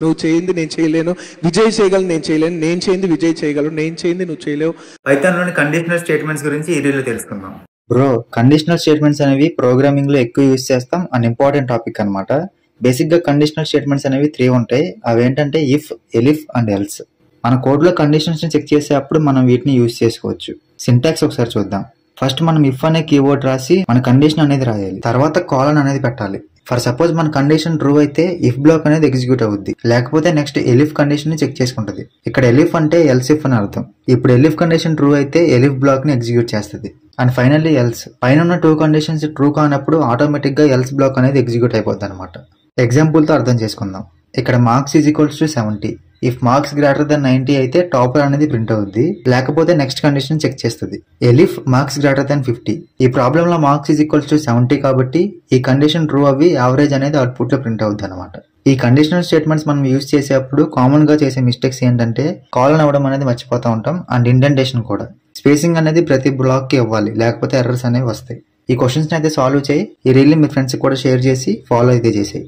నువ్వు చేయింది నేను చేయలేను, విజయ్ చేయగలను నేను చేయలేను, నేను చేయింది విజయ్ చేయగలరు, నేను చేయింది నువ్వు చేయలేవు. పైథాన్లోని కండిషనల్ స్టేట్మెంట్స్ గురించి ఈ రీల్లో తెలుసుకుందాం. బ్రో, కండిషనల్ స్టేట్మెంట్స్ అనేవి ప్రోగ్రామింగ్ లో ఎక్కువ యూజ్ చేస్తాం అండ్ ఇంపార్టెంట్ టాపిక్ అనమాట. బేసిక్ గా కండిషనల్ స్టేట్మెంట్స్ అనేవి 3 ఉంటాయి. అవి ఏంటంటే ఇఫ్, ఎలిఫ్ అండ్ ఎల్స్. మన కోడ్ లో కండిషన్స్ ని చెక్ చేసేటప్పుడు మనం వీటిని యూజ్ చేసుకోవచ్చు. సింటాక్స్ ఒకసారి చూద్దాం. ఫస్ట్ మనం ఇఫ్ అనే కీవర్డ్ రాసి మన కండిషన్ అనేది రాయాలి. తర్వాత కాలన్ అనేది పెట్టాలి. ఫర్ సపోజ్ మన కండిషన్ ట్రూ అయితే ఇఫ్ బ్లాక్ అనేది ఎగ్జిక్యూట్ అవుద్ది, లేకపోతే నెక్స్ట్ ఎలిఫ్ కండిషన్ ని చెక్ చేసుకుంటది. ఇక్కడ ఎలిఫ్ అంటే ఎల్స్ ఇఫ్ అని అర్థం. ఇప్పుడు ఎలిఫ్ కండిషన్ ట్రూ అయితే ఎలిఫ్ బ్లాక్ ని ఎగ్జిక్యూట్ చేస్తుంది. And finally else. పైన ఉన్న 2 కండిషన్స్ ట్రూ కానప్పుడు ఆటోమేటిక్ గా ఎల్స్ బ్లాక్ అనేది ఎగ్జిక్యూట్ అయిపోద్ది అనమాట. ఎగ్జాంపుల్ తో అర్థం చేసుకుందాం. ఇక్కడ marks is equals to 70. If marks greater than 90 అయితే టాపర్ అనేది ప్రింట్ అవుద్ది, లేకపోతే నెక్స్ట్ కండిషన్ చెక్ చేస్తుంది. ఎలిఫ్ మార్క్స్ గ్రేటర్ దెన్ 50. ఈ ప్రాబ్లం లో మార్క్స్ ఈజ్ ఈక్వల్స్ టు 70 కాబట్టి ఈ కండిషన్ ట్రూ అవి యావరేజ్ అనేది అవుట్పుట్ లో ప్రింట్ అవుద్ది అనమాట. ఈ కండిషనల్ స్టేట్మెంట్స్ మనం యూజ్ చేసేటప్పుడు కామన్ గా చేసే మిస్టేక్స్ ఏంటంటే కాలన్ అవ్వడం అనేది మర్చిపోతూ ఉంటాం అండ్ ఇండెంటేషన్ కూడా. స్పేసింగ్ అనేది ప్రతి బ్లాక్ కి ఇవ్వాలి, లేకపోతే ఎర్రర్స్ అనేవి వస్తాయి. ఈ క్వశ్చన్స్ అయితే సాల్వ్ చేయి. ఈ రీల్ మీ ఫ్రెండ్స్ కూడా షేర్ చేసి ఫాలో అయితే చేసేయి.